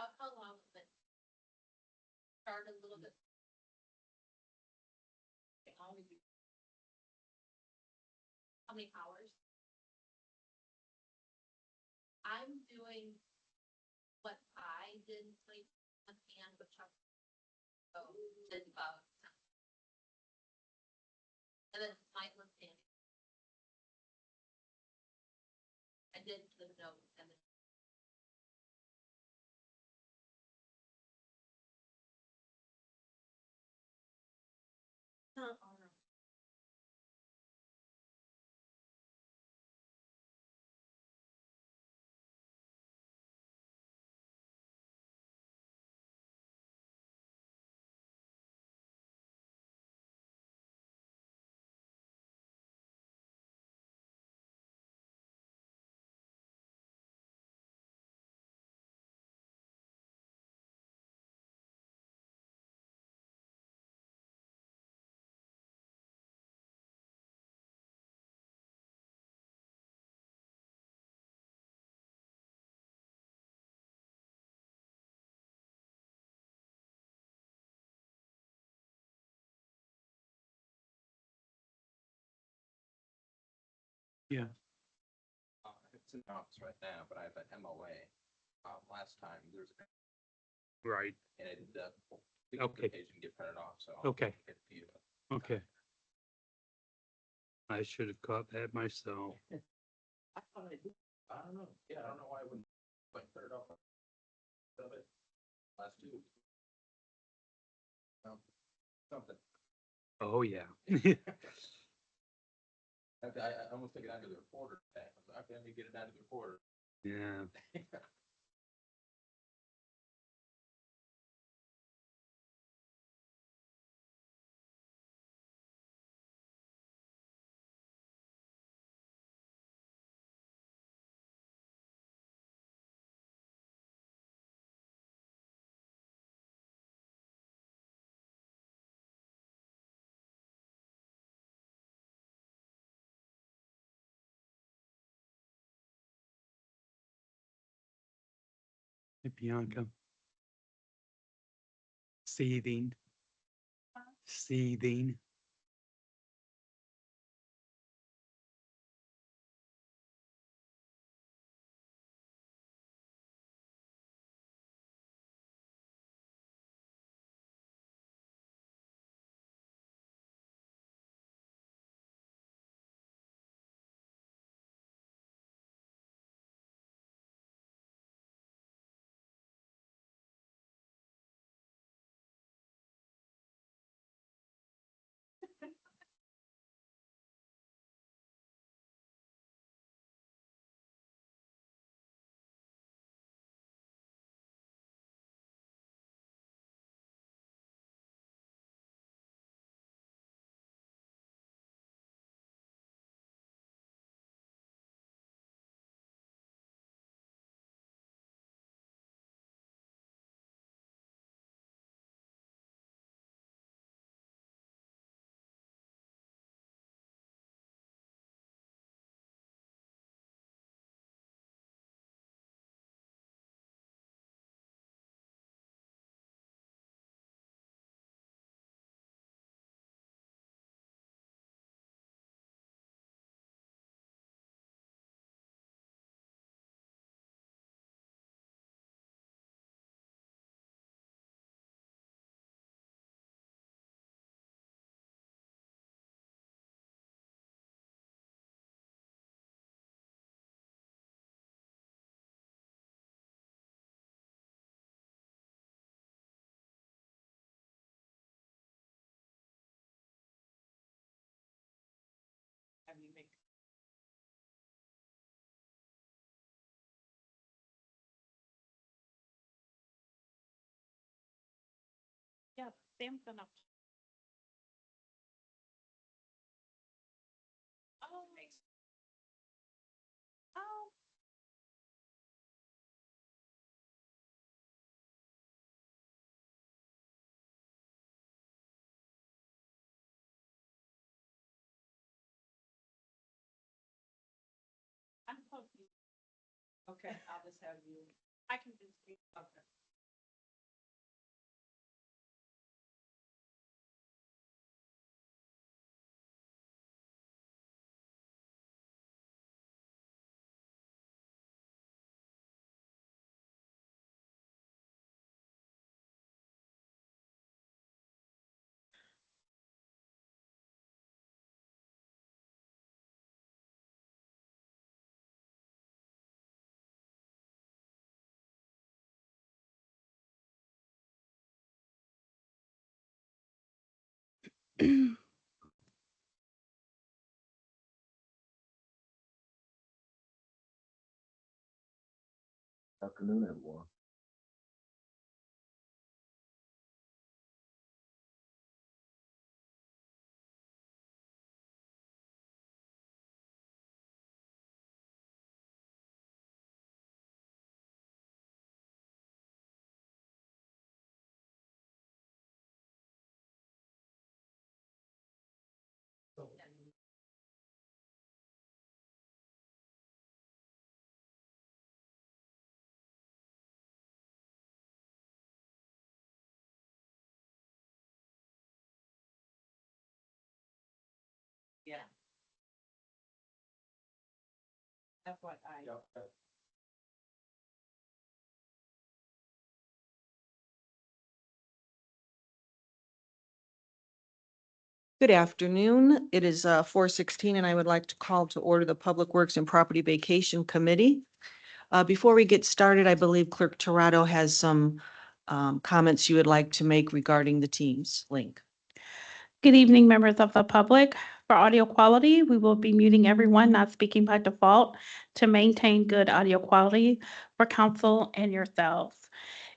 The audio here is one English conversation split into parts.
How long has it started a little bit? How many hours? I'm doing what I did like a hand with Chuck. So did about. And then Mike was standing. I did the note and then. Yeah. It's in the office right now, but I have an MOA. Last time there was, Right. and I did the Okay. page and get printed off, so. Okay. Get it to you. Okay. I should have caught that myself. I thought I did. I don't know. Yeah, I don't know why I wouldn't like put it off. Of it last 2 weeks. Something. Oh, yeah. I almost took it out to the reporter today. I was like, okay, let me get it out to the reporter. Yeah. Hey, Bianca. Seething. Seething. Yeah, Sam's gonna. Oh, nice. Oh. I'm confused. Okay, I'll just have you, I can just. okay. Afternoon, everyone. Yeah. FYI. Good afternoon. It is 4:16 and I would like to call to order the Public Works and Property Vacation Committee. Before we get started, I believe Clerk Torado has some comments you would like to make regarding the Teams link. Good evening, members of the public. For audio quality, we will be muting everyone not speaking by default to maintain good audio quality for council and yourselves.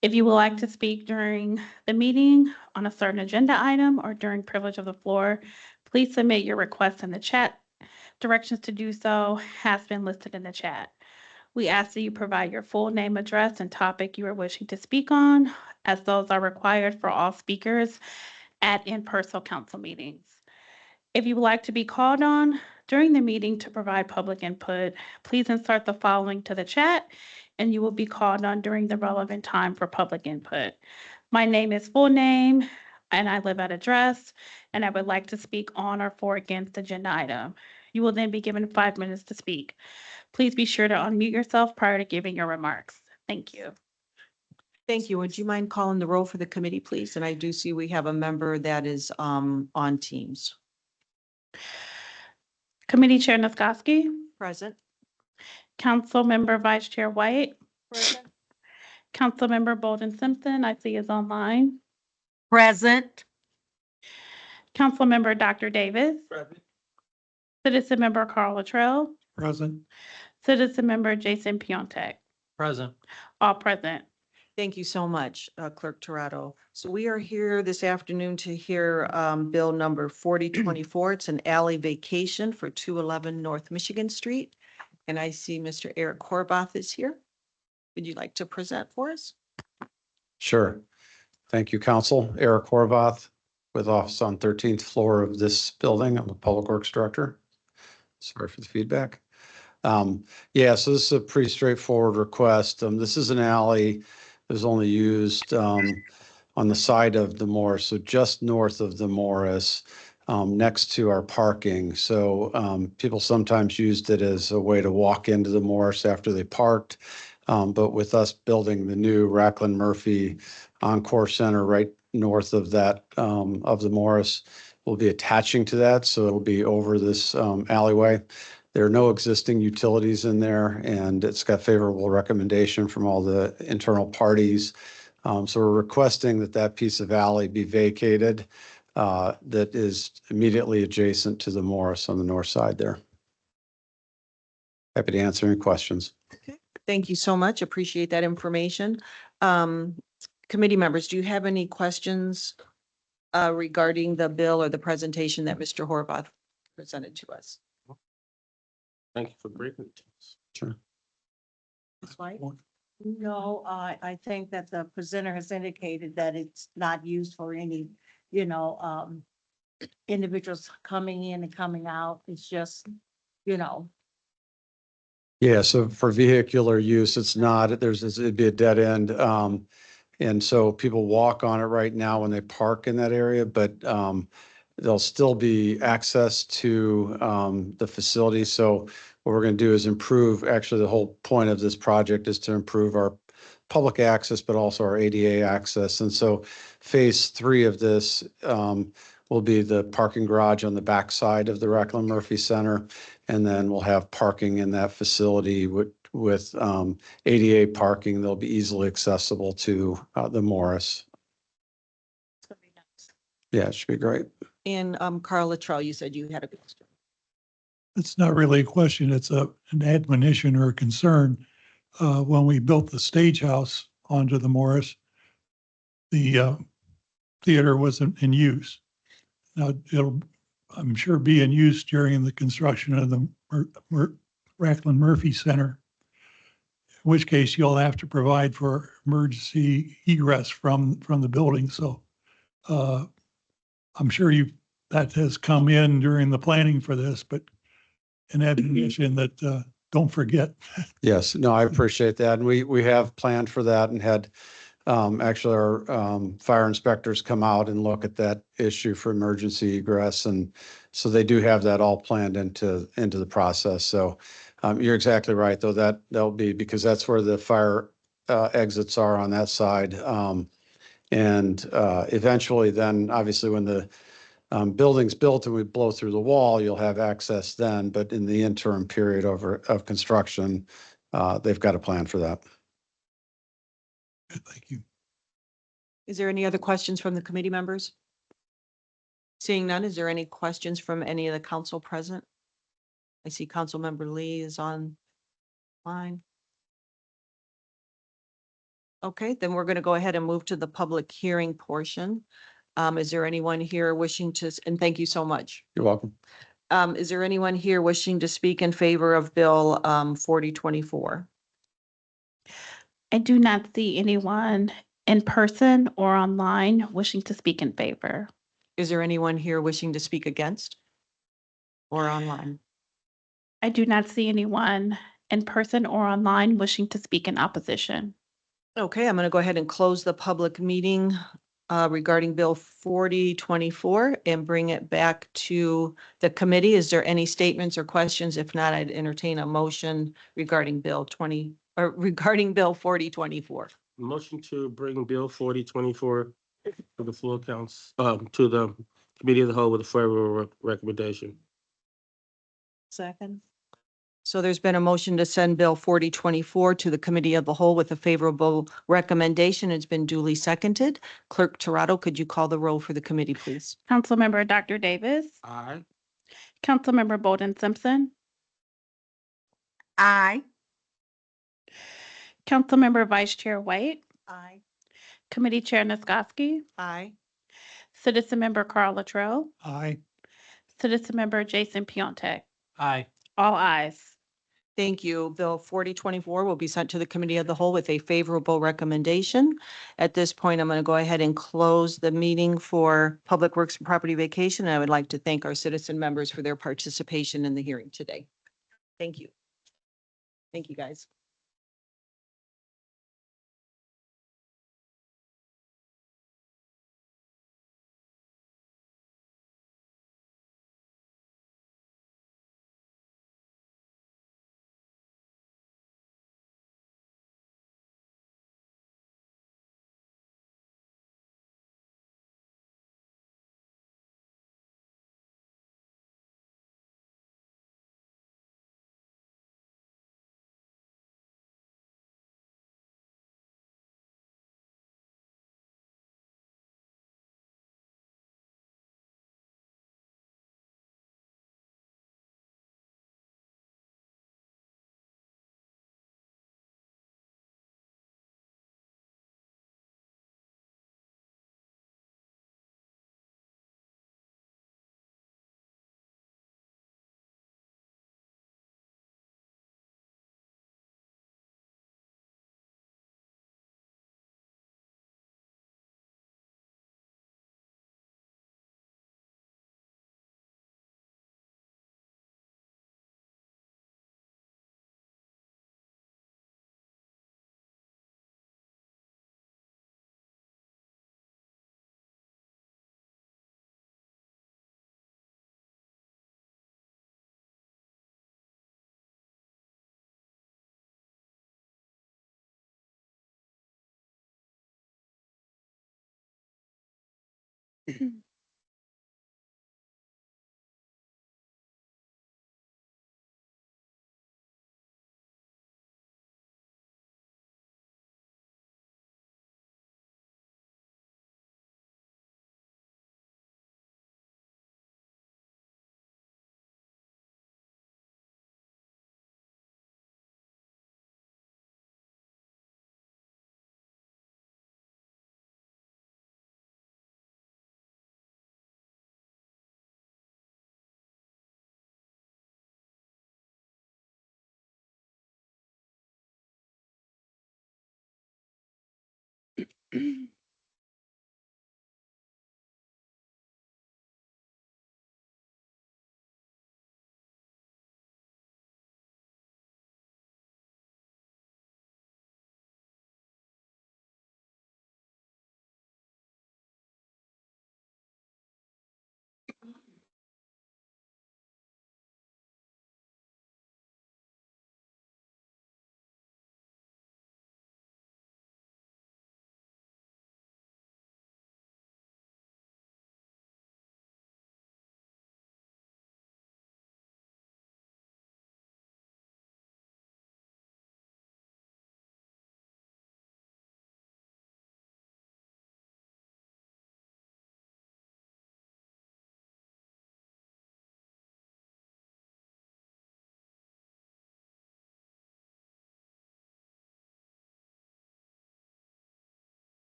If you would like to speak during the meeting on a certain agenda item or during privilege of the floor, please submit your request in the chat. Directions to do so has been listed in the chat. We ask that you provide your full name, address, and topic you are wishing to speak on, as those are required for all speakers at in-person council meetings. If you would like to be called on during the meeting to provide public input, please insert the following to the chat and you will be called on during the relevant time for public input. My name is full name and I live at address and I would like to speak on or for against agenda item. You will then be given 5 minutes to speak. Please be sure to unmute yourself prior to giving your remarks. Thank you. Thank you. Would you mind calling the roll for the committee, please? And I do see we have a member that is on Teams. Committee Chair Niskoski, Present. Council Member Vice Chair White, Present. Council Member Bolden Simpson, I see is online. Present. Council Member Dr. Davis, Citizen Member Carl Luttrell, Present. Citizen Member Jason Piontek, Present. all present. Thank you so much, Clerk Torado. So we are here this afternoon to hear Bill number 4024. It's an alley vacation for 211 North Michigan Street. And I see Mr. Eric Horvath is here. Would you like to present for us? Sure. Thank you, Council. Eric Horvath with office on 13th floor of this building. I'm a Public Works Director. Sorry for the feedback. Yeah, so this is a pretty straightforward request. This is an alley that was only used on the side of the Morris, so just north of the Morris, next to our parking. So people sometimes used it as a way to walk into the Morris after they parked. But with us building the new Racklin Murphy Encore Center right north of that, of the Morris, we'll be attaching to that. So it'll be over this alleyway. There are no existing utilities in there, and it's got favorable recommendation from all the internal parties. So we're requesting that that piece of alley be vacated that is immediately adjacent to the Morris on the north side there. Happy to answer any questions. Thank you so much. Appreciate that information. Committee members, do you have any questions regarding the bill or the presentation that Mr. Horvath presented to us? Thank you for briefing. Sure. Ms. White? No, I think that the presenter has indicated that it's not used for any, individuals coming in and coming out. It's just, Yeah, so for vehicular use, it's not, it'd be a dead end. And so people walk on it right now when they park in that area, but there'll still be access to the facility. So what we're going to do is improve, actually, the whole point of this project is to improve our public access, but also our ADA access. And so phase 3 of this will be the parking garage on the backside of the Racklin Murphy Center. And then we'll have parking in that facility with ADA parking. They'll be easily accessible to the Morris. it's gonna be nice. Yeah, it should be great. And Carl Luttrell, you said you had a question. It's not really a question, it's an admonition or a concern. When we built the stage house onto the Morris, the theater wasn't in use. Now, it'll, I'm sure, be in use during the construction of the Racklin Murphy Center, in which case you'll have to provide for emergency egress from the building. So I'm sure that has come in during the planning for this, but an admonition that don't forget. Yes, no, I appreciate that. And we have planned for that and had actually our fire inspectors come out and look at that issue for emergency egress. And so they do have that all planned into the process. So you're exactly right, though, that'll be because that's where the fire exits are on that side. And eventually then, obviously, when the building's built and we blow through the wall, you'll have access then. But in the interim period of construction, they've got a plan for that. Thank you. Is there any other questions from the committee members? Seeing none, is there any questions from any of the council present? I see Councilmember Lee is online. Okay, then we're going to go ahead and move to the public hearing portion. Is there anyone here wishing to, and thank you so much. You're welcome. Is there anyone here wishing to speak in favor of Bill 4024? I do not see anyone in person or online wishing to speak in favor. Is there anyone here wishing to speak against or online? I do not see anyone in person or online wishing to speak in opposition. Okay, I'm going to go ahead and close the public meeting regarding Bill 4024 and bring it back to the committee. Is there any statements or questions? If not, I'd entertain a motion regarding Bill 4024. Motion to bring Bill 4024 to the floor counts, to the committee of the whole with a favorable recommendation. Second. So there's been a motion to send Bill 4024 to the committee of the whole with a favorable recommendation. It's been duly seconded. Clerk Toronto, could you call the roll for the committee, please? Councilmember Dr. Davis, Aye. Councilmember Bolden Simpson, Aye. Councilmember Vice Chair White, Aye. Committee Chair Niskoski, Aye. Citizen Member Carl Luttrell, Aye. Citizen Member Jason Piontek. Aye. All ayes. Thank you. Bill 4024 will be sent to the committee of the whole with a favorable recommendation. At this point, I'm going to go ahead and close the meeting for Public Works and Property Vacation. I would like to thank our citizen members for their participation in the hearing today. Thank you. Thank you, guys.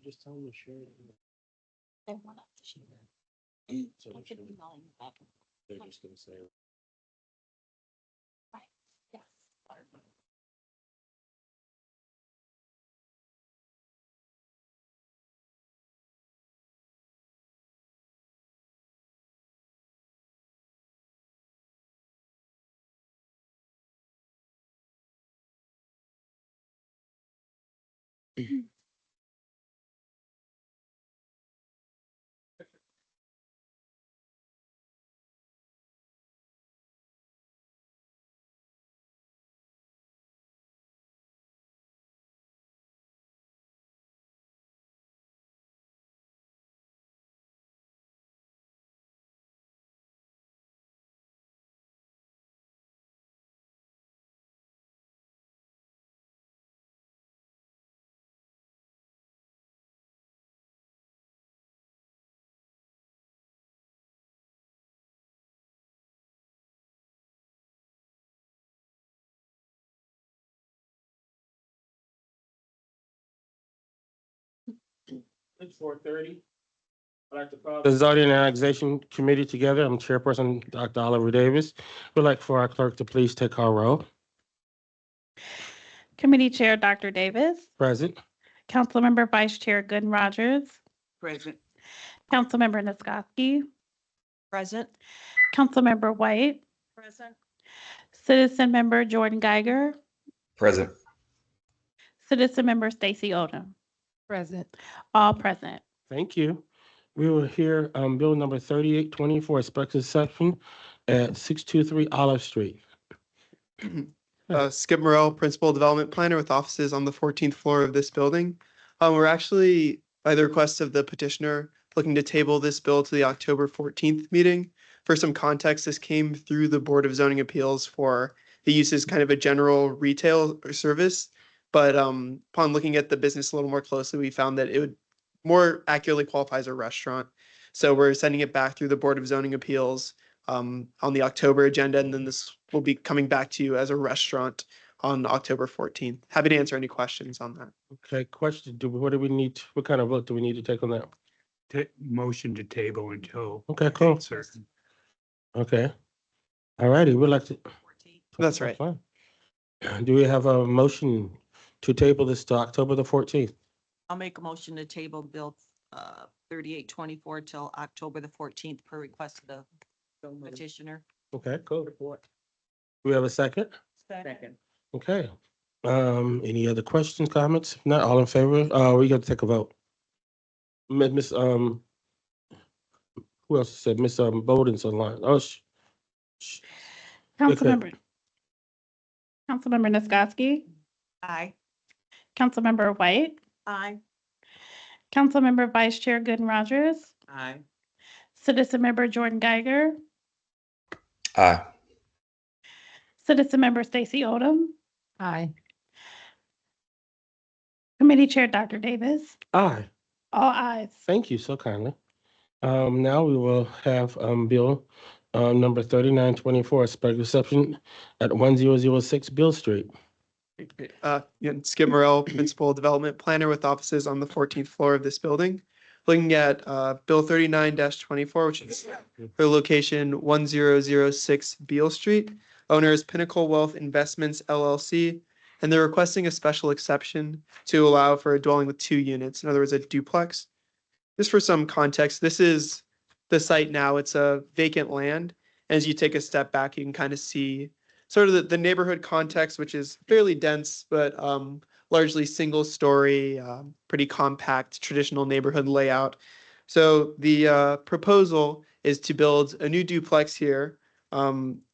Just tell them to share it. They want us to share. So I they're could just- email you back. they're just gonna say. Right, yes. It's 4:30. I'd like to call the zoning and annexation committee together. I'm Chairperson, Dr. Oliver Davis. Would like for our clerk to please take our roll. Committee Chair, Dr. Davis. Present. Councilmember Vice Chair Gooden Rogers. Present. Councilmember Nisgowsky. Present. Councilmember White. Present. Citizen Member Jordan Geiger. Present. Citizen Member Stacy Odom. Present. All present. Thank you. we will hear, bill number 3824, special exception at 623 Olive Street. Skip Morrell, Principal Development Planner with offices on the 14th floor of this building. We're actually, by the request of the petitioner, looking to table this bill to the October 14th meeting. For some context, this came through the Board of Zoning Appeals for the use as kind of a general retail or service. But upon looking at the business a little more closely, we found that it would more accurately qualify as a restaurant. So we're sending it back through the Board of Zoning Appeals on the October agenda, and then this will be coming back to you as a restaurant on October 14th. Happy to answer any questions on that. Okay, question, what do we need, what kind of vote do we need to take on that? Motion to table until. Okay, cool. Certain. Okay. All righty, we'd like to. That's right. Fine. Do we have a motion to table this to October the 14th? I'll make a motion to table Bill 3824 till October the 14th per request of the petitioner. Okay, cool. Do we have a second? Second. Okay. Any other questions, comments? If not, all in favor? We got to take a vote. Miss, who else said? Miss, Bowden's online. Oh, Councilmember Nisgowsky, Aye. Councilmember White, Aye. Councilmember Vice Chair Gooden Rogers, Aye. Citizen Member Jordan Geiger, Aye. Citizen Member Stacy Odom, Aye. Committee Chair Dr. Davis, aye. all ayes. Thank you so kindly. Now we will have, bill, number 3924, special exception at 1006 Bill Street. Again, Skip Morrell, Principal Development Planner with offices on the 14th floor of this building. Looking at Bill 39-24, which is for location 1006 Beale Street. Owner is Pinnacle Wealth Investments LLC, and they're requesting a special exception to allow for a dwelling with 2 units, in other words, a duplex. Just for some context, this is the site now. It's a vacant land. As you take a step back, you can kind of see sort of the neighborhood context, which is fairly dense, but largely single story, pretty compact, traditional neighborhood layout. So the proposal is to build a new duplex here.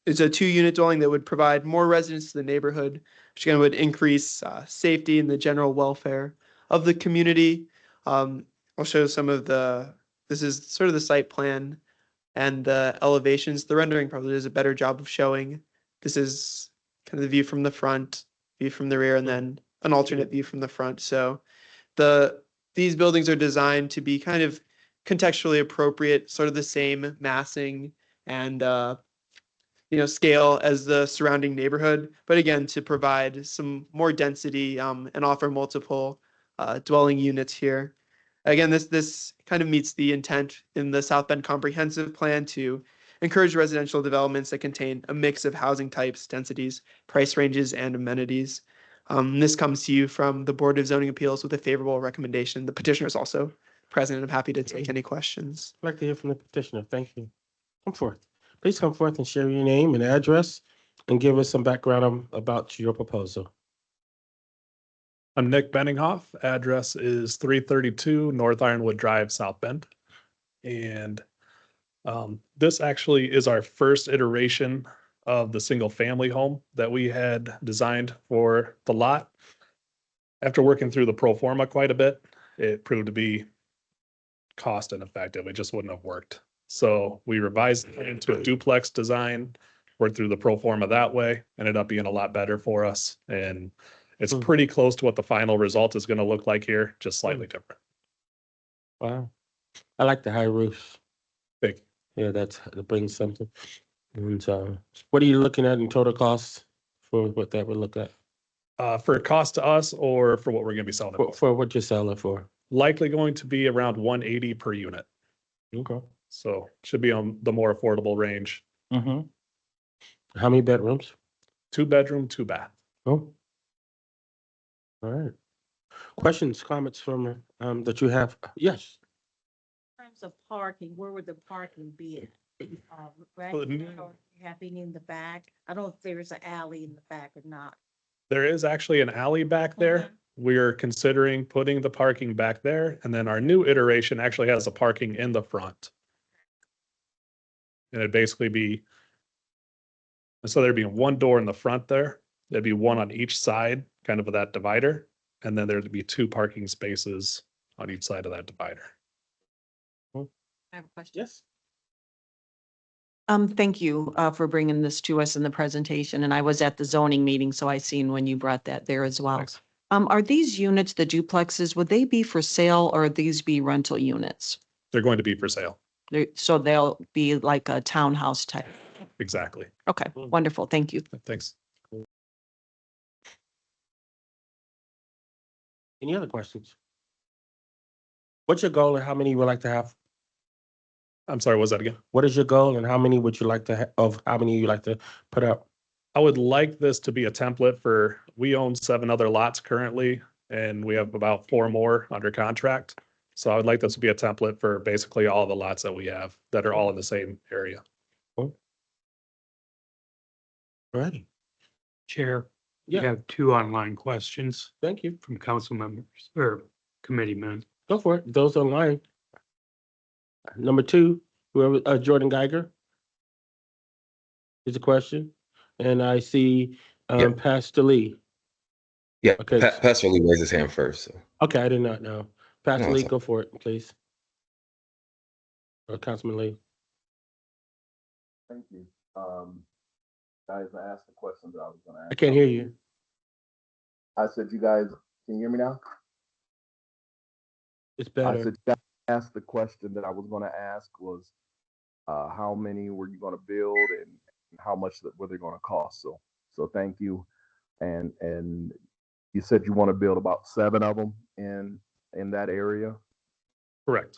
It's a 2-unit dwelling that would provide more residents to the neighborhood, which again would increase safety and the general welfare of the community. I'll show some of this is sort of the site plan and the elevations. The rendering probably does a better job of showing. This is kind of the view from the front, view from the rear, and then an alternate view from the front. So these buildings are designed to be kind of contextually appropriate, sort of the same massing and scale as the surrounding neighborhood, but again, to provide some more density and offer multiple dwelling units here. Again, this kind of meets the intent in the South Bend Comprehensive Plan to encourage residential developments that contain a mix of housing types, densities, price ranges, and amenities. This comes to you from the Board of Zoning Appeals with a favorable recommendation. The petitioner is also present, and I'm happy to take any questions. I'd like to hear from the petitioner. Thank you. Come forth. Please come forth and share your name and address and give us some background about your proposal. I'm Nick Benninghoff. Address is 332 North Ironwood Drive, South Bend. And this actually is our first iteration of the single family home that we had designed for the lot. After working through the pro forma quite a bit, it proved to be cost ineffective. It just wouldn't have worked. So we revised it into a duplex design, worked through the pro forma that way, ended up being a lot better for us. And it's pretty close to what the final result is going to look like here, just slightly different. Wow. I like the high roofs. Big. Yeah, that brings something. And what are you looking at in total costs for what that would look at? For cost to us or for what we're going to be selling it For what you're selling for? Likely going to be around 180 per unit. Okay. So should be on the more affordable range. Mm-hmm. How many bedrooms? 2 bedroom, 2 bath. Oh. All right. Questions, comments from that you have? Yes. In terms of parking, where would the parking be? Right Well, here or having in the back? I don't know if there's an alley in the back or not. There is actually an alley back there. we're considering putting the parking back there, and then our new iteration actually has the parking in the front. And it'd basically be, so there'd be one door in the front there, there'd be one on each side, kind of that divider, and then there'd be 2 parking spaces on each side of that divider. I have a question. Yes. Thank you, for bringing this to us in the presentation, and I was at the zoning meeting, so I seen when you brought that there as well. Thanks. Are these units, the duplexes, would they be for sale or would these be rental units? They're going to be for sale. So they'll be like a townhouse type. Exactly. Okay, wonderful. Thank you. Thanks. Any other questions? What's your goal and how many you would like to have? I'm sorry, what was that again? What is your goal and how many would you like to, how many you like to put up? I would like this to be a template for, we own 7 other lots currently, and we have about 4 more under contract. So I would like this to be a template for basically all the lots that we have that are all in the same area. Alrighty, Chair, you yeah, have 2 online questions thank you. from council members or committee members. Go for it. Those online. Number 2, whoever, Jordan Geiger. Is a question. And I see, Yeah. Pastor Lee. Yeah, Okay. Pastor Lee raised his hand first. So. Okay, I did not know. Pastor No, Lee, it's go for it, please. Or Councilman Lee. Thank you. Guys, I asked the question that I was gonna ask. I can't hear you. I said, you guys, can you hear me now? It's I better. said, you guys asked the question that I was gonna ask was, how many were you gonna build and how much were they gonna cost? So thank you. And you said you want to build about 7 of them in that area. Correct.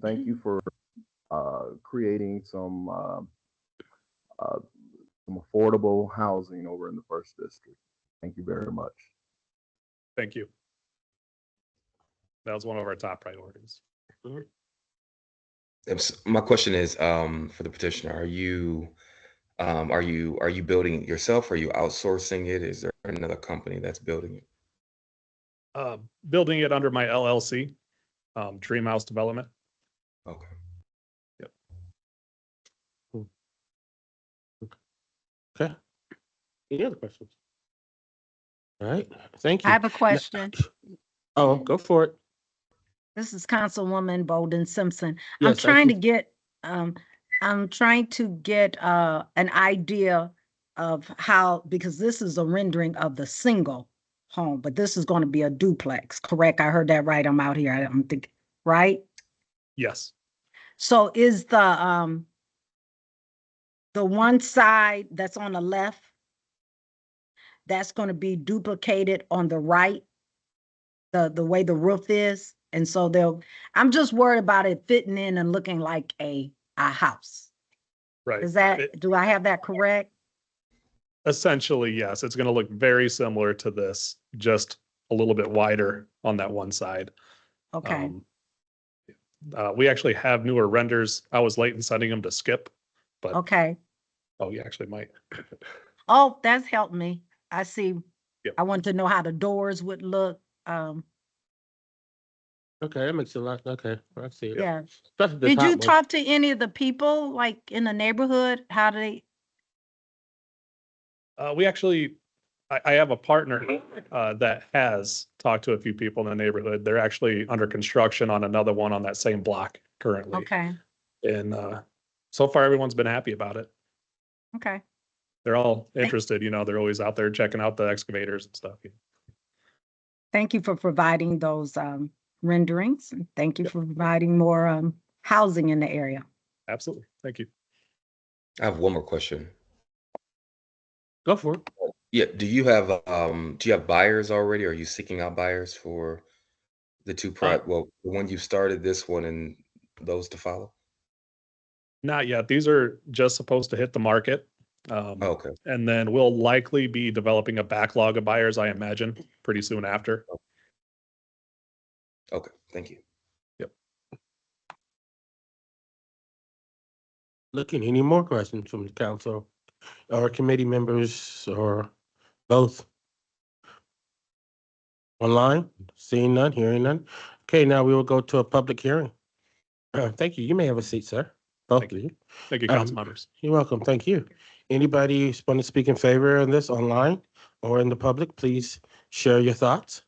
Thank you for creating some affordable housing over in the 1st District. Thank you very much. Thank you. That was one of our top priorities. My question is, for the petitioner, are you building it yourself? Are you outsourcing it? Is there another company that's building it? Building it under my LLC, Dream House Development. Okay. Okay. Any other questions? All right, thank you. I have a question. Oh, go for it. This is Councilwoman Bolden Simpson. Yes, I'm trying to can- get, I'm trying to get, an idea of how, because this is a rendering of the single home, but this is going to be a duplex, correct? I heard that right. I'm out here. I'm thinking, right? Yes. So is the one side that's on the left, that's going to be duplicated on the right, the way the roof is? And so I'm just worried about it fitting in and looking like a house. Right. Is that, do I have that correct? Essentially, yes. It's going to look very similar to this, just a little bit wider on that one side. Okay, We actually have newer renders. I was late in sending them to Skip, but okay. oh, you actually might. Oh, that's helped me. I see. Yep. I want to know how the doors would look. Okay, that makes a lot. Okay, I see it. Yeah. Especially the Did top you one. talk to any of the people like in the neighborhood? How do they? We actually, I have a partner that has talked to a few people in the neighborhood. They're actually under construction on another one on that same block currently. Okay, And so far, everyone's been happy about it. okay. They're all interested, they're always out there checking out the excavators and stuff. Thank you for providing those renderings. And thank you for providing more housing in the area. Absolutely. Thank you. I have one more question. Go for it. Yeah, do you have buyers already? Are you seeking out buyers for the 2 well, the one you started, this one, and those to follow? Not yet. These are just supposed to hit the market. Okay. And then we'll likely be developing a backlog of buyers, I imagine, pretty soon after. Okay, thank you. Looking, any more questions from the council or committee members or both? Online? Seeing none, hearing none. Okay, now we will go to a public hearing. Thank you. You may have a seat, sir. Both Thank of you. Thank you, Um, council members. You're welcome. Thank you. Anybody want to speak in favor of this online or in the public, please share your thoughts.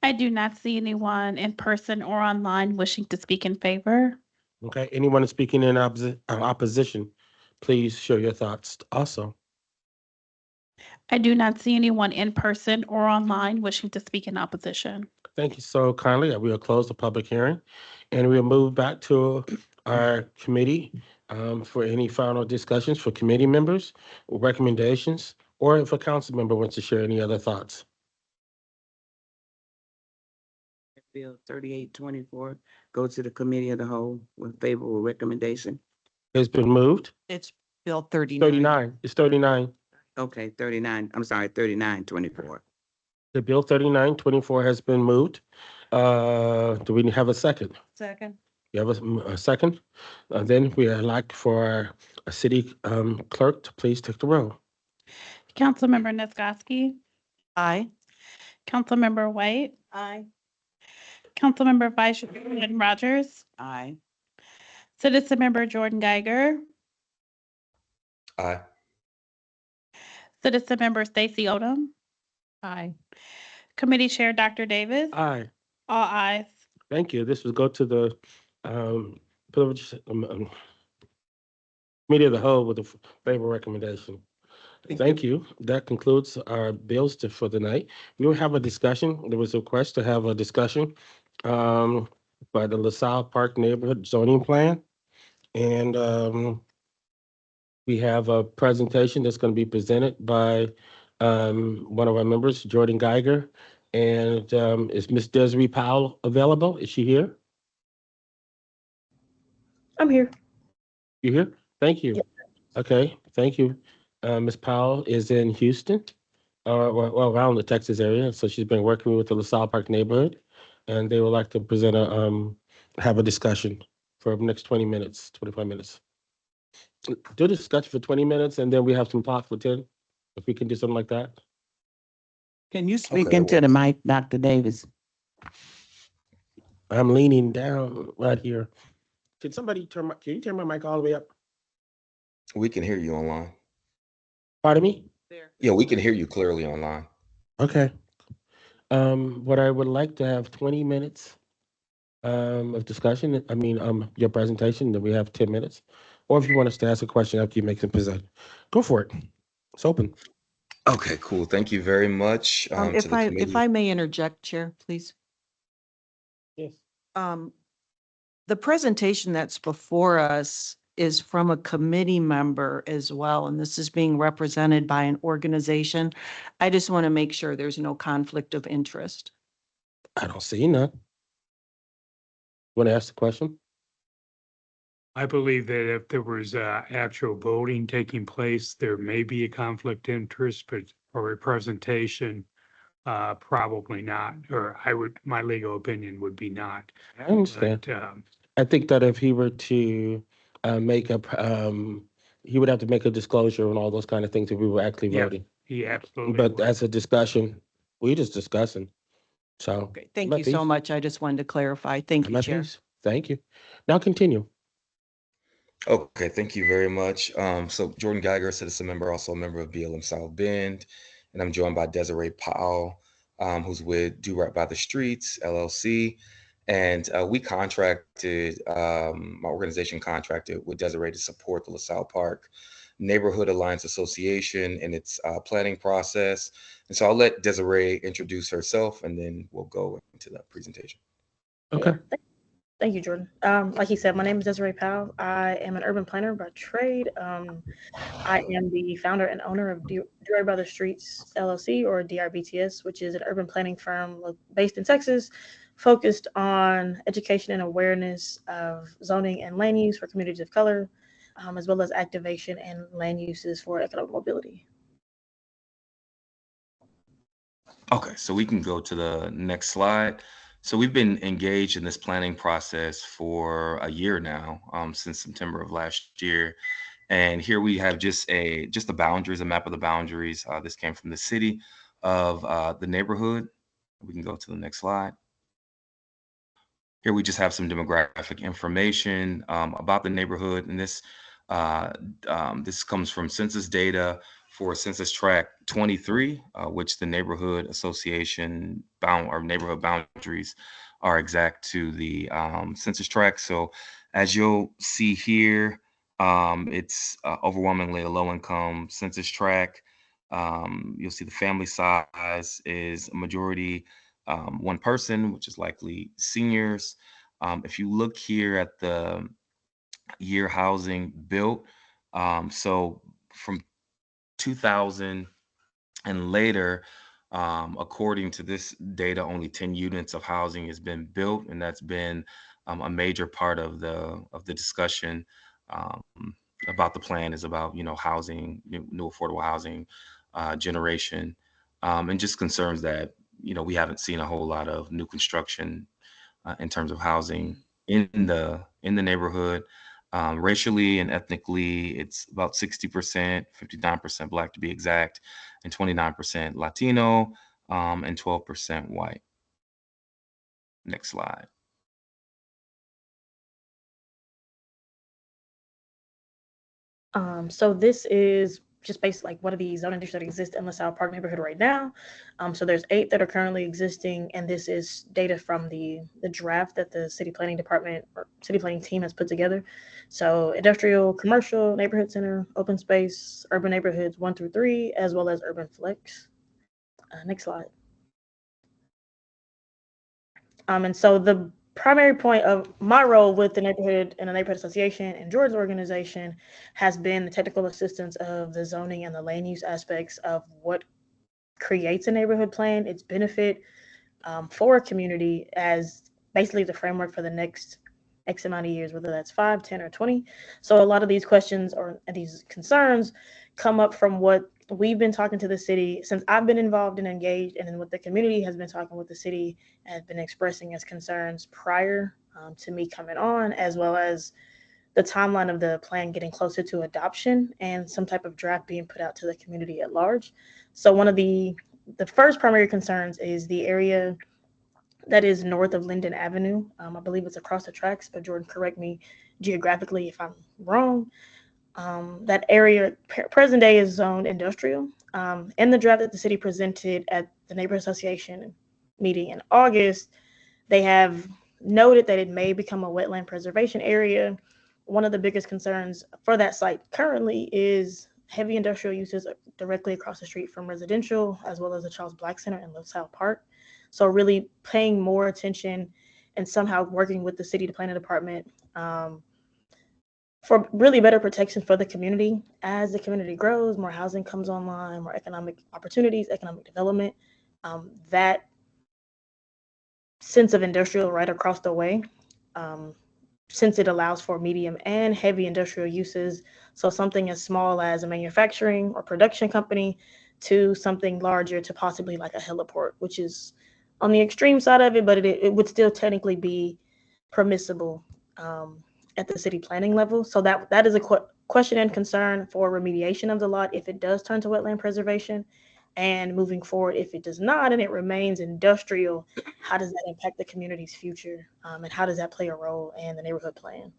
I do not see anyone in person or online wishing to speak in favor. Okay, anyone speaking in opposition, please share your thoughts also. I do not see anyone in person or online wishing to speak in opposition. Thank you so kindly. We will close the public hearing and we'll move back to our committee for any final discussions for committee members, recommendations, or if a council member wants to share any other thoughts. Bill 3824 go to the committee of the whole with favorable recommendation. It's been moved. It's Bill 39. 39. It's 39. Okay, 39, I'm sorry, 3924. The Bill 3924 has been moved. Do we have a second? Second. You have a second? Then we would like for a city clerk to please take the roll. Councilmember Nisgowsky, Aye. Councilmember White, Aye. Councilmember Vice President Rogers, Aye. Citizen Member Jordan Geiger, Aye. Citizen Member Stacy Odom. Aye. Committee Chair Dr. Davis. Aye. All ayes. Thank you. This will go to the privilege committee of the whole with a favor recommendation. Thank you. That concludes our bills for the night. We will have a discussion. There was a request to have a discussion by the LaSalle Park Neighborhood Zoning Plan. And we have a presentation that's going to be presented by one of our members, Jordan Geiger. And is Miss Desiree Powell available? Is she here? I'm here. You here? Thank you. Okay, thank you. Ms. Powell is in Houston, well, around the Texas area. So she's been working with the LaSalle Park neighborhood, and they would like to present have a discussion for the next 20 minutes, 25 minutes. Do the discussion for 20 minutes, and then we have some talk for 10, if we can do something like that. Can you speak Okay, into the mic, Dr. Davis? I'm leaning down right here. Can you turn my mic all the way up? We can hear you online. Pardon me? Yeah, we can hear you clearly online. Okay. What I would like to have 20 minutes of discussion, your presentation, then we have 10 minutes. Or if you want us to ask a question after you make the present, go for it. It's open. Okay, cool. Thank you very much. To If the I committee. may interject, Chair, please. Yes. The presentation that's before us is from a committee member as well, and this is being represented by an organization. I just want to make sure there's no conflict of interest. I don't see none. Want to ask the question? I believe that if there was actual voting taking place, there may be a conflict of interest, but for a presentation, probably not, or my legal opinion would be not. I understand. But, I think that if he were to he would have to make a disclosure and all those kind of things if we were actually Yeah. voting. he absolutely But would. as a discussion, we're just discussing. So. Okay, thank my you so piece. much. I just wanted to clarify. Thank you, My Chair. piece. Thank you. Now continue. Okay, thank you very much. So Jordan Geiger, citizen member, also a member of BLM South Bend, and I'm joined by Desiree Powell, who's with Do Right by the Streets, LLC. And we contracted, my organization contracted with Desiree to support the LaSalle Park Neighborhood Alliance Association in its planning process. And so I'll let Desiree introduce herself and then we'll go into the presentation. Okay. Thank you, Jordan. Like he said, my name is Desiree Powell. I am an urban planner by trade. I am the founder and owner of Do Right by the Streets, LLC, or DRBTS, which is an urban planning firm based in Texas, focused on education and awareness of zoning and land use for communities of color, as well as activation and land uses for economic mobility. Okay, so we can go to the next slide. So we've been engaged in this planning process for a year now, since September of last year. And here we have just the boundaries, a map of the boundaries. This came from the city of the neighborhood. We can go to the next slide. Here we just have some demographic information about the neighborhood, and this comes from census data for Census Tract 23, which the neighborhood association neighborhood boundaries are exact to the census tract. So as you'll see here, it's overwhelmingly a low-income census tract. You'll see the family size is a majority one person, which is likely seniors. If you look here at the year housing built, so from 2000 and later, according to this data, only 10 units of housing has been built, and that's been a major part of the discussion about the plan is about housing, new affordable housing generation, and just concerns that we haven't seen a whole lot of new construction in terms of housing in the neighborhood. Racially and ethnically, it's about 60%, 59% Black to be exact, and 29% Latino, and 12% white. Next slide. So this is just based like what are the zoning districts that exist in LaSalle Park neighborhood right now. So there's 8 that are currently existing, and this is data from the draft that the city planning department or city planning team has put together. So industrial, commercial, neighborhood center, open space, urban neighborhoods 1 through 3, as well as urban flex. Next slide. And so the primary point of my role with the neighborhood and the neighborhood association and George's organization has been the technical assistance of the zoning and the land use aspects of what creates a neighborhood plan, its benefit for a community as basically the framework for the next X amount of years, whether that's 5, 10, or 20. So a lot of these questions or these concerns come up from what we've been talking to the city since I've been involved and engaged, and then what the community has been talking with the city and has been expressing as concerns prior to me coming on, as well as the timeline of the plan getting closer to adoption and some type of draft being put out to the community at large. So one of the first primary concerns is the area that is north of Linden Avenue. I believe it's across the tracks, but Jordan, correct me geographically if I'm wrong. That area present day is zoned industrial. In the draft that the city presented at the neighborhood association meeting in August, they have noted that it may become a wetland preservation area. One of the biggest concerns for that site currently is heavy industrial uses directly across the street from residential, as well as the Charles Black Center in LaSalle Park. So really paying more attention and somehow working with the city planning department for really better protection for the community. As the community grows, more housing comes online, more economic opportunities, economic development, that sense of industrial right across the way, since it allows for medium and heavy industrial uses. So something as small as a manufacturing or production company to something larger to possibly like a heliport, which is on the extreme side of it, but it would still technically be permissible at the city planning level. So that is a question and concern for remediation of the lot if it does turn to wetland preservation. And moving forward, if it does not and it remains industrial, how does that impact the community's future? And how does that play a role in the neighborhood plan?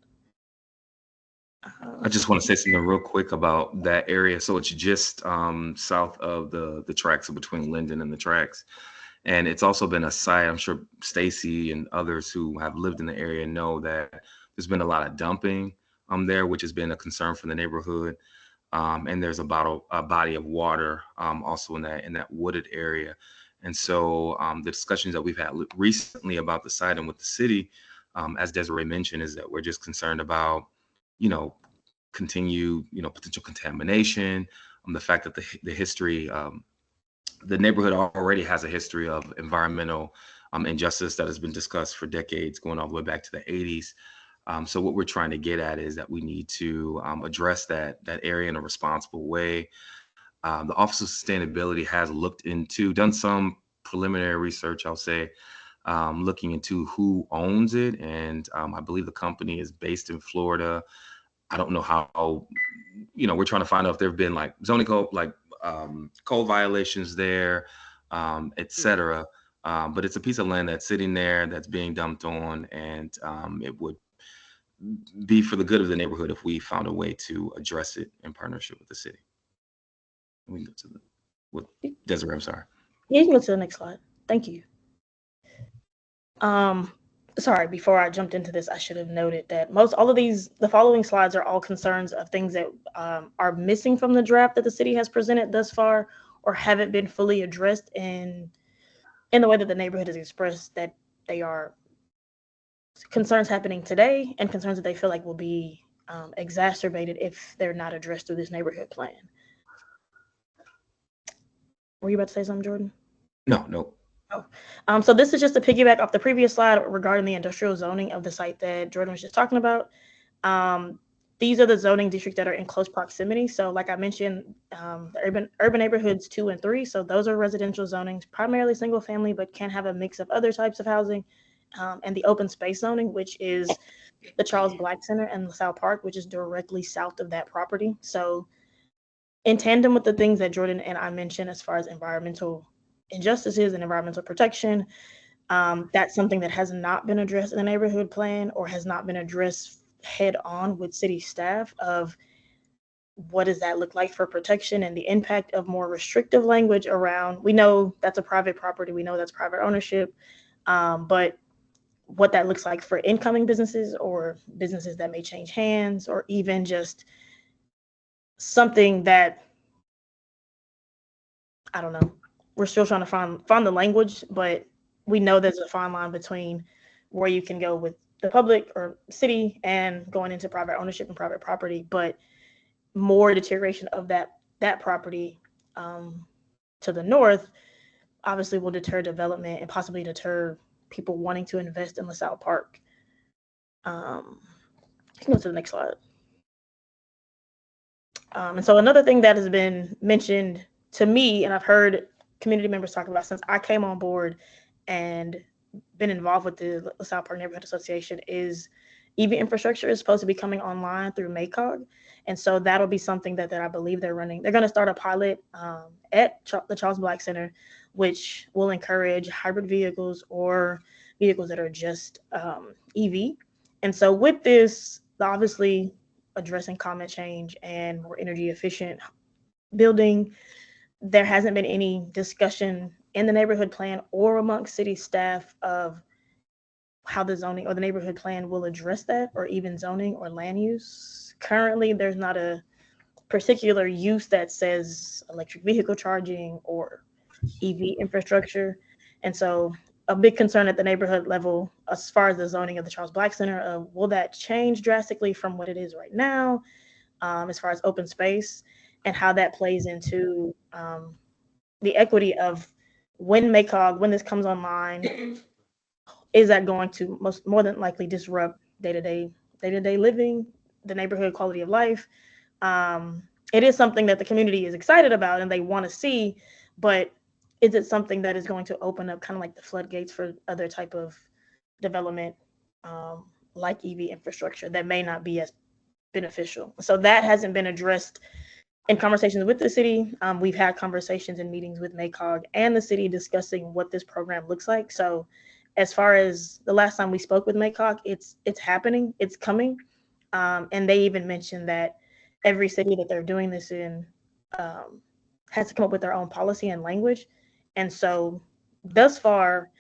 I just want to say something real quick about that area. So it's just south of the tracks, so between Linden and the tracks. And it's also been a site, I'm sure Stacy and others who have lived in the area know that there's been a lot of dumping there, which has been a concern for the neighborhood. And there's a body of water also in that wooded area. And so the discussions that we've had recently about the site and with the city, as Desiree mentioned, is that we're just concerned about, continued, potential contamination, the fact that the history, the neighborhood already has a history of environmental injustice that has been discussed for decades, going all the way back to the 80s. So what we're trying to get at is that we need to address that area in a responsible way. The Office of Sustainability has done some preliminary research, I'll say, looking into who owns it. And I believe the company is based in Florida. I don't know how, we're trying to find out if there have been like zoning code, like code violations there, et cetera. But it's a piece of land that's sitting there that's being dumped on, and it would be for the good of the neighborhood if we found a way to address it in partnership with the city. We can go to with Desiree, I'm sorry. Yeah, you can go to the next slide. Thank you. Sorry, before I jumped into this, I should have noted that all of the following slides are all concerns of things that are missing from the draft that the city has presented thus far, or haven't been fully addressed in the way that the neighborhood has expressed that they are concerns happening today and concerns that they feel like will be exacerbated if they're not addressed through this neighborhood plan. Were you about to say something, Jordan? No. Oh, so this is just a piggyback off the previous slide regarding the industrial zoning of the site that Jordan was just talking about. These are the zoning districts that are in close proximity. So like I mentioned, the urban neighborhoods 2 and 3. So those are residential zonings, primarily single family, but can have a mix of other types of housing. And the open space zoning, which is the Charles Black Center and LaSalle Park, which is directly south of that property. So in tandem with the things that Jordan and I mentioned as far as environmental injustices and environmental protection, that's something that has not been addressed in the neighborhood plan or has not been addressed head on with city staff of what does that look like for protection and the impact of more restrictive language around. We know that's a private property. We know that's private ownership, but what that looks like for incoming businesses or businesses that may change hands, or even just something that, I don't know, we're still trying to find the language, but we know there's a fine line between where you can go with the public or city and going into private ownership and private property, but more deterioration of that property to the north obviously will deter development and possibly deter people wanting to invest in LaSalle Park. You can go to the next slide. And so another thing that has been mentioned to me, and I've heard community members talk about since I came on board and been involved with the LaSalle Park Neighborhood Association, is EV infrastructure is supposed to be coming online through MACOG. And so that'll be something that I believe they're running. They're going to start a pilot at the Charles Black Center, which will encourage hybrid vehicles or vehicles that are just EV. And so with this, obviously addressing climate change and more energy efficient building, there hasn't been any discussion in the neighborhood plan or amongst city staff of how the zoning or the neighborhood plan will address that, or even zoning or land use. Currently, there's not a particular use that says electric vehicle charging or EV infrastructure. And so a big concern at the neighborhood level, as far as the zoning of the Charles Black Center, will that change drastically from what it is right now, as far as open space, and how that plays into the equity of when this comes online, is that going to more than likely disrupt day-to-day living, the neighborhood quality of life? It is something that the community is excited about and they want to see, but is it something that is going to open up kind of like the floodgates for other type of development, like EV infrastructure, that may not be as beneficial? So that hasn't been addressed in conversations with the city. We've had conversations and meetings with MACOG and the city discussing what this program looks like. So as far as the last time we spoke with MACOG, it's happening, it's coming. And they even mentioned that every city that they're doing this in has to come up with their own policy and language. And so thus far,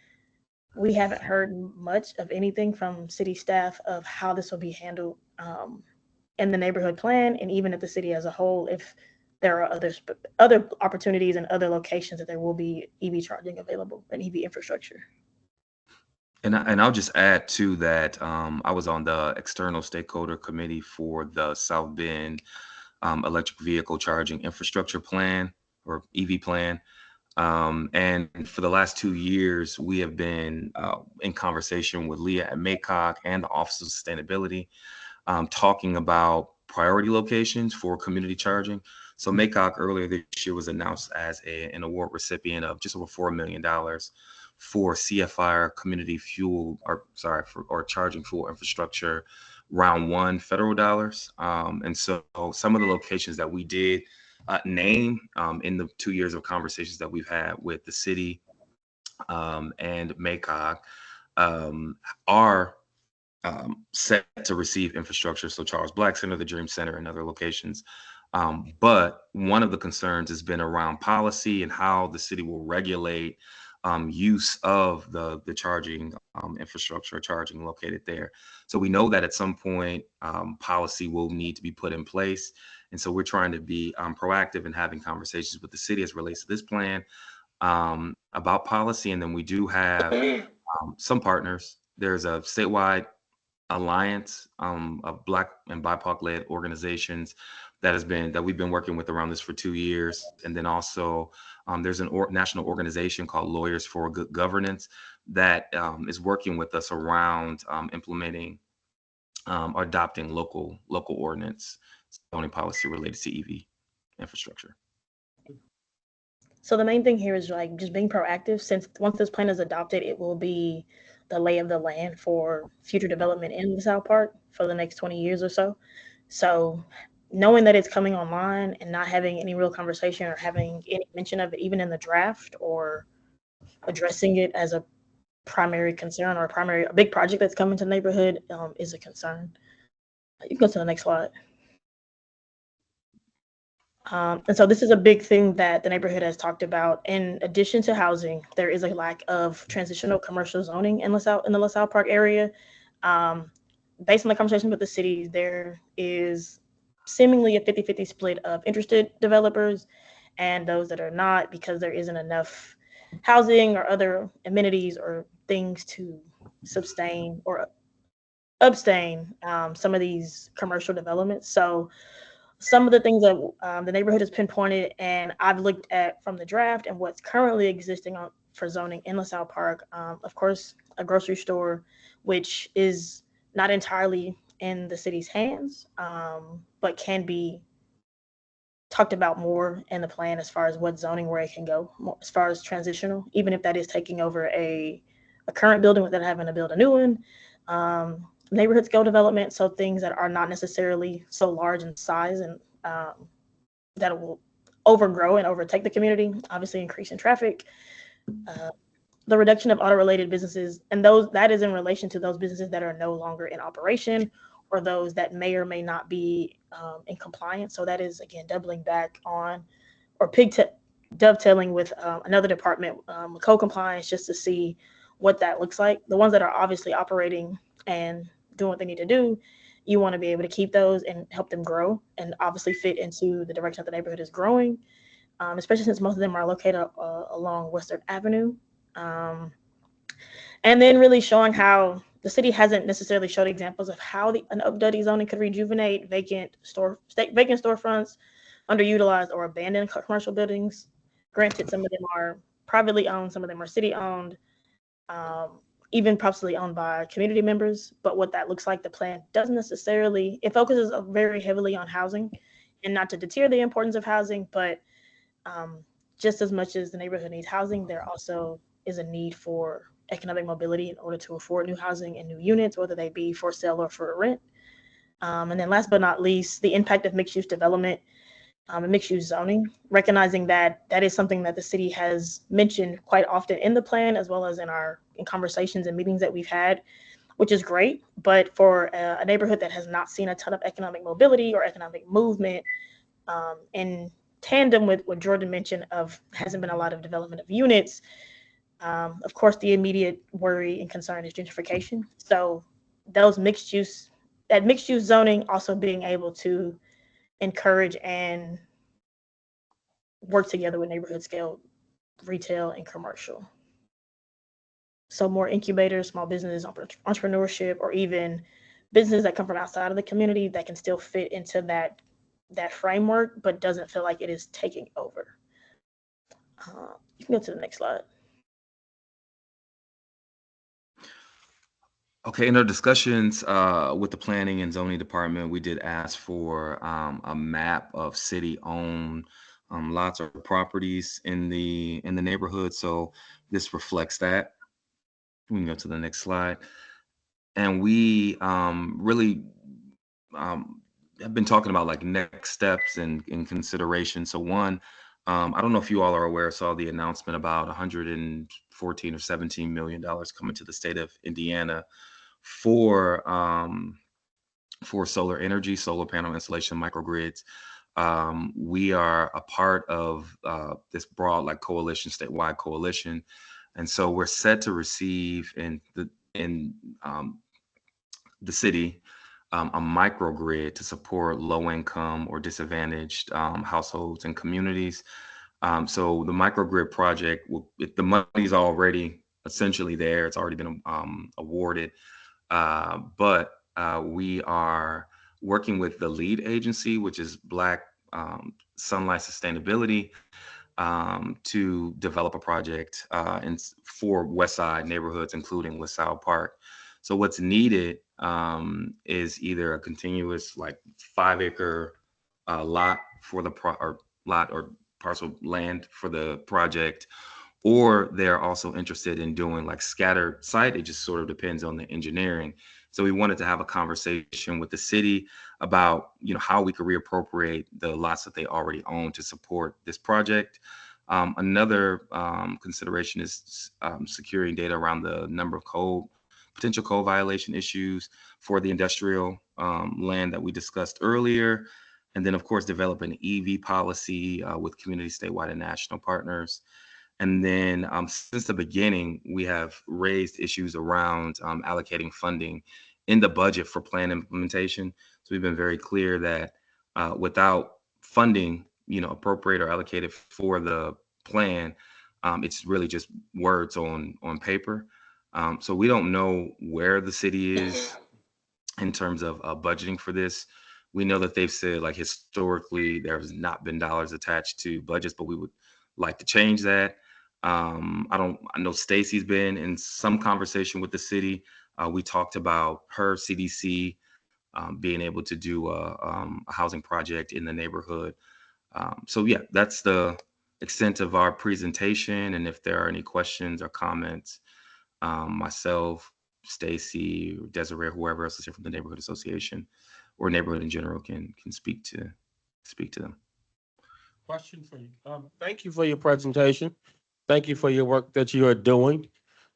we haven't heard much of anything from city staff of how this will be handled in the neighborhood plan, and even at the city as a whole, if there are other opportunities and other locations that there will be EV charging available and EV infrastructure. And I'll just add to that, I was on the external stakeholder committee for the South Bend electric vehicle charging infrastructure plan, or EV plan. And for the last 2 years, we have been in conversation with Leah at MACOG and the Office of Sustainability, talking about priority locations for community charging. So MACOG earlier this year was announced as an award recipient of just over $4 million for CFR community fuel, or charging fuel infrastructure, round 1 federal dollars. And so some of the locations that we did name in the 2 years of conversations that we've had with the city, and Maycog are set to receive infrastructure. So Charles Black Center, the Dream Center, and other locations. But one of the concerns has been around policy and how the city will regulate use of the charging infrastructure, charging located there. So we know that at some point policy will need to be put in place. And so we're trying to be proactive in having conversations with the city as it relates to this plan about policy. And then we do have some partners. There's a statewide alliance of Black and BIPOC led organizations that we've been working with around this for 2 years. And then also there's a national organization called Lawyers for Good Governance that is working with us around implementing or adopting local ordinance zoning policy related to EV infrastructure. So the main thing here is like just being proactive, since once this plan is adopted, it will be the lay of the land for future development in the South Park for the next 20 years or so. So knowing that it's coming online and not having any real conversation or having any mention of it, even in the draft, or addressing it as a primary concern or a big project that's coming to the neighborhood is a concern. You can go to the next slide. And so this is a big thing that the neighborhood has talked about. In addition to housing, there is a lack of transitional commercial zoning in the LaSalle Park area. Based on the conversation with the city, there is seemingly a 50-50 split of interested developers and those that are not, because there isn't enough housing or other amenities or things to sustain or abstain some of these commercial developments. So some of the things that the neighborhood has pinpointed and I've looked at from the draft and what's currently existing for zoning in LaSalle Park, of course, a grocery store, which is not entirely in the city's hands, but can be talked about more in the plan as far as what zoning, where it can go, as far as transitional, even if that is taking over a current building without having to build a new one. Neighborhood scale development, so things that are not necessarily so large in size and that will overgrow and overtake the community, obviously increasing traffic. The reduction of auto-related businesses, and that is in relation to those businesses that are no longer in operation or those that may or may not be in compliance. So that is, again, doubling back on or dovetailing with another department, code compliance, just to see what that looks like. The ones that are obviously operating and doing what they need to do, you want to be able to keep those and help them grow and obviously fit into the direction that the neighborhood is growing, especially since most of them are located along Western Avenue. And then really showing how the city hasn't necessarily showed examples of how an updated zoning could rejuvenate vacant storefronts, underutilized or abandoned commercial buildings. Granted, some of them are privately owned, some of them are city owned, even possibly owned by community members. But what that looks like, the plan doesn't necessarily, it focuses very heavily on housing, and not to deter the importance of housing, but just as much as the neighborhood needs housing, there also is a need for economic mobility in order to afford new housing and new units, whether they be for sale or for rent. And then last but not least, the impact of mixed use development and mixed use zoning, recognizing that that is something that the city has mentioned quite often in the plan, as well as in conversations and meetings that we've had, which is great. But for a neighborhood that has not seen a ton of economic mobility or economic movement, in tandem with what Jordan mentioned hasn't been a lot of development of units, of course, the immediate worry and concern is gentrification. So that mixed use zoning also being able to encourage and work together with neighborhood scale retail and commercial. So more incubators, small business, entrepreneurship, or even businesses that come from outside of the community that can still fit into that framework, but doesn't feel like it is taking over. You can go to the next slide. Okay, in our discussions with the planning and zoning department, we did ask for a map of city-owned lots or properties in the neighborhood. So this reflects that. We can go to the next slide. And we really have been talking about like next steps and in consideration. So one, I don't know if you all are aware, saw the announcement about 114 or $17 million coming to the state of Indiana for solar energy, solar panel installation, microgrids. We are a part of this broad, like, coalition, statewide coalition, and so we're set to receive in the city a microgrid to support low-income or disadvantaged households and communities. So the microgrid project, the money's already essentially there. It's already been awarded, but we are working with the lead agency, which is Black Sunlight Sustainability, to develop a project for West Side neighborhoods, including LaSalle Park. So what's needed is either a continuous, like, 5-acre lot for the parcel land for the project, or they're also interested in doing like scattered site. It just sort of depends on the engineering. So we wanted to have a conversation with the city about, how we could reappropriate the lots that they already own to support this project. Another consideration is securing data around the number of potential code violation issues for the industrial land that we discussed earlier. And then, of course, develop an EV policy with community, statewide, and national partners. And then since the beginning, we have raised issues around allocating funding in the budget for plan implementation. So we've been very clear that without funding, appropriate or allocated for the plan, it's really just words on paper. So we don't know where the city is in terms of budgeting for this. We know that they've said, like, historically there has not been dollars attached to budgets, but we would like to change that. I know Stacy's been in some conversation with the city. We talked about her CDC being able to do a housing project in the neighborhood. So yeah, that's the extent of our presentation. And if there are any questions or comments, myself, Stacy, Desiree, whoever else is here from the neighborhood association or neighborhood in general can speak to them. Question for you. Thank you for your presentation. Thank you for your work that you are doing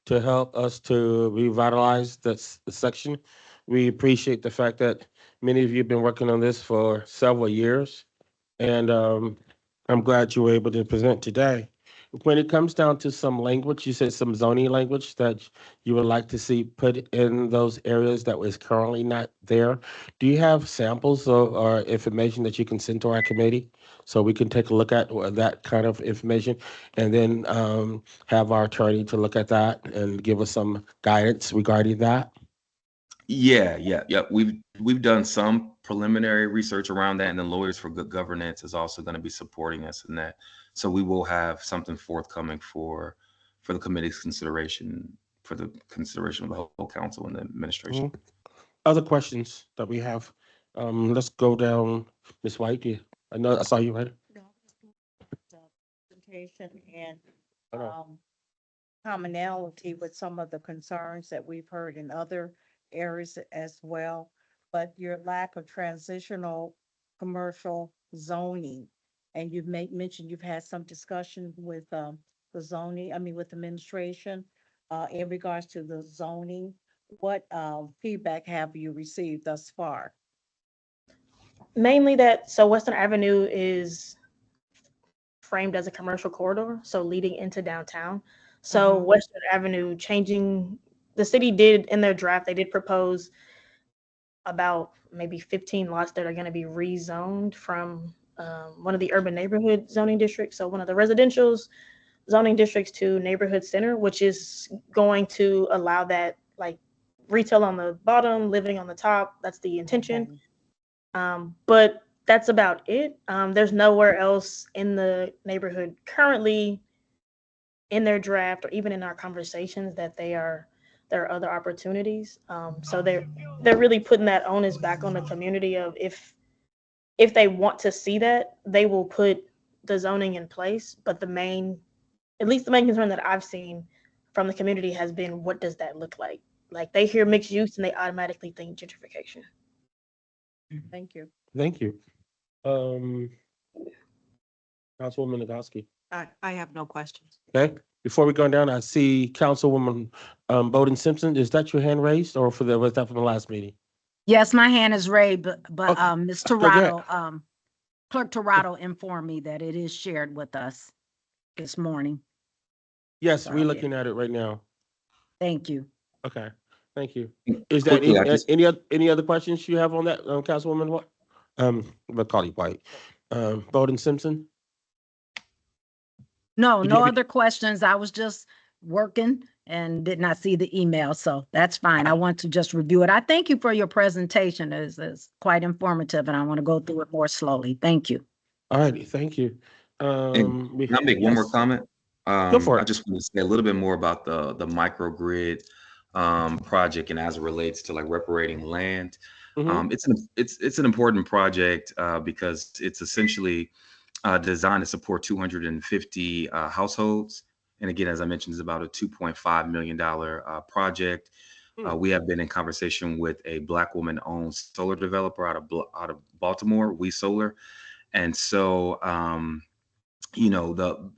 to help us to revitalize this section. We appreciate the fact that many of you have been working on this for several years, and I'm glad you were able to present today. When it comes down to some language, you said some zoning language that you would like to see put in those areas that was currently not there. Do you have samples or information that you can send to our committee so we can take a look at that kind of information, and then have our attorney to look at that and give us some guidance regarding that? Yeah. We've done some preliminary research around that, and the Lawyers for Good Governance is also going to be supporting us in that. So we will have something forthcoming for the committee's consideration, for the consideration of the whole council and the administration. Other questions that we have? Let's go down, Ms. White. I know I saw you, right? Presentation and commonality with some of the concerns that we've heard in other areas as well, but your lack of transitional commercial zoning. And you've mentioned you've had some discussion with the zoning, with administration in regards to the zoning. What feedback have you received thus far? Mainly so Western Avenue is framed as a commercial corridor, so leading into downtown. So Western Avenue the city did in their draft, they did propose about maybe 15 lots that are going to be rezoned from one of the urban neighborhood zoning districts, so one of the residential zoning districts, to neighborhood center, which is going to allow that, like, retail on the bottom, living on the top. That's the intention. But that's about it. There's nowhere else in the neighborhood currently in their draft, or even in our conversations, that there are other opportunities. So they're really putting that onus back on the community of if they want to see that, they will put the zoning in place. But at least the main concern that I've seen from the community has been, what does that look like? Like, they hear mixed use and they automatically think gentrification. Thank you. Thank you. Councilwoman Nagowski. I have no questions. Okay, before we go down, I see Councilwoman Bowden Simpson. Is that your hand raised or was that from the last meeting? Yes, my hand is raised, but Okay. Ms. Go ahead. Torado, Clerk Torado informed me that it is shared with us this morning. Yes, we're Okay. looking at it right now. Thank you. Okay, thank you. Is there Quickly, I just- any other questions you have on that, Councilwoman White? Macaulay White, Bowden Simpson? No, Did no you- other questions. I was just working and did not see the email, so that's fine. I want to just review it. I thank you for your presentation. It's quite informative, and I want to go through it more slowly. Thank you. All righty, thank you. Can I make one more yes. comment? Go for I it. just want to say a little bit more about the microgrid project and as it relates to like reparating land. Mhm. It's an important project because it's essentially designed to support 250 households. And again, as I mentioned, it's about a $2.5 million project. We have been in conversation with a Black woman-owned solar developer out of Baltimore, We Solar, and so you know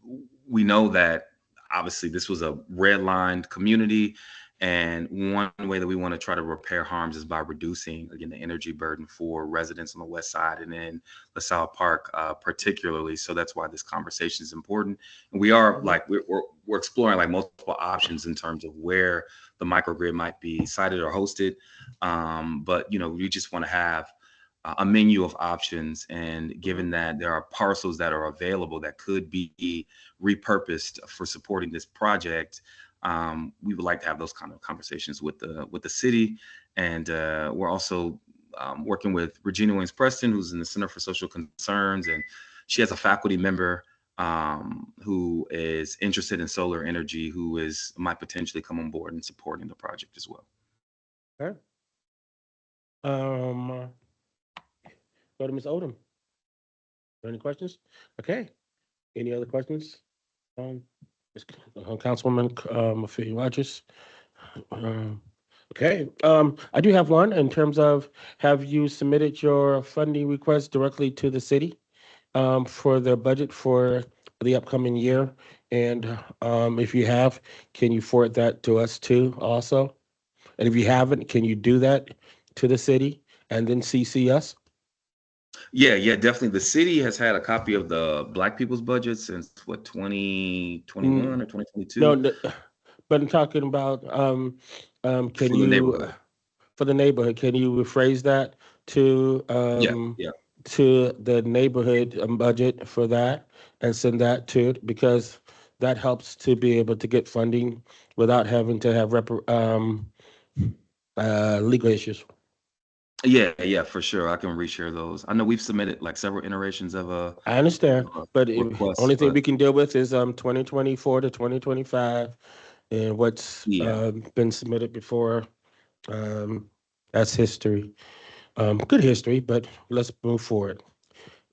we know that obviously this was a red-lined community, and one way that we want to try to repair harms is by reducing again the energy burden for residents on the west side and in LaSalle Park particularly. So that's why this conversation is important, and we are like we're exploring like multiple options in terms of where the microgrid might be sited or hosted, but you know we just want to have a menu of options, and given that there are parcels that are available that could be repurposed for supporting this project, we would like to have those kind of conversations with the city. And we're also working with Regina Williams Preston, who's in the Center for Social Concerns, and she has a faculty member who is interested in solar energy, who might potentially come on board and supporting the project as well. Okay. Go to Ms. Odom. Any questions? Okay. Any other questions? Councilwoman Ophelia Rogers. Okay. I do have one in terms of, have you submitted your funding request directly to the city for their budget for the upcoming year? And if you have, can you forward that to us too also? And if you haven't, can you do that to the city and then CC us? Yeah, definitely. The city has had a copy of the Black people's budget since what, 2021 or 2022? No, but I'm talking about can For the you neighborhood. for the neighborhood, can you rephrase that to Yeah. to the neighborhood budget for that and send that to it, because that helps to be able to get funding without having to have legal issues. Yeah, for sure. I can reshare those. I know we've submitted like several iterations of I understand, but requests, only thing but- we can deal with is 2024 to 2025 and what's been submitted before. That's history. Good history, but let's move forward.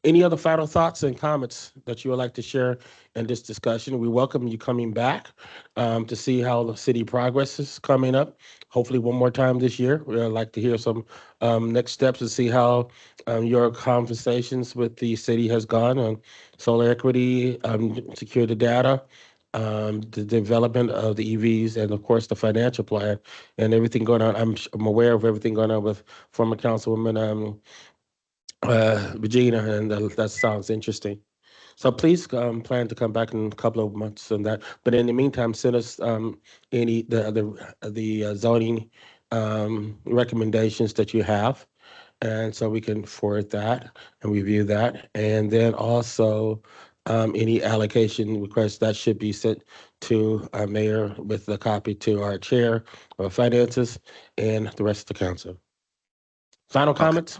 Any other final thoughts and comments that you would like to share in this discussion? We welcome you coming back to see how the city progress is coming up. Hopefully one more time this year. We'd like to hear some next steps and see how your conversations with the city has gone on solar equity, secure the data, the development of the EVs, and of course the financial plan and everything going on. I'm aware of everything going on with former Councilwoman Regina, and that sounds interesting. So please plan to come back in a couple of months on that. But in the meantime, send us any the zoning recommendations that you have, and so we can forward that and review that. And then also any allocation requests that should be sent to our mayor with a copy to our chair of finances and the rest of the council. Final comments?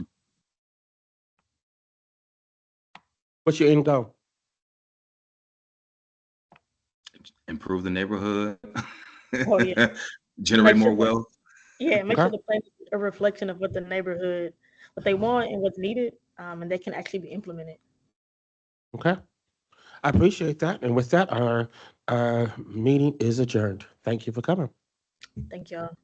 What's your end goal? Improve the neighborhood. Oh, yeah. Generate Make more sure- wealth. Yeah, make Okay. sure the plan is a reflection of what the neighborhood, what they want and what's needed, and they can actually be implemented. Okay. I appreciate that. And with that, our meeting is adjourned. Thank you for coming. Thank y'all.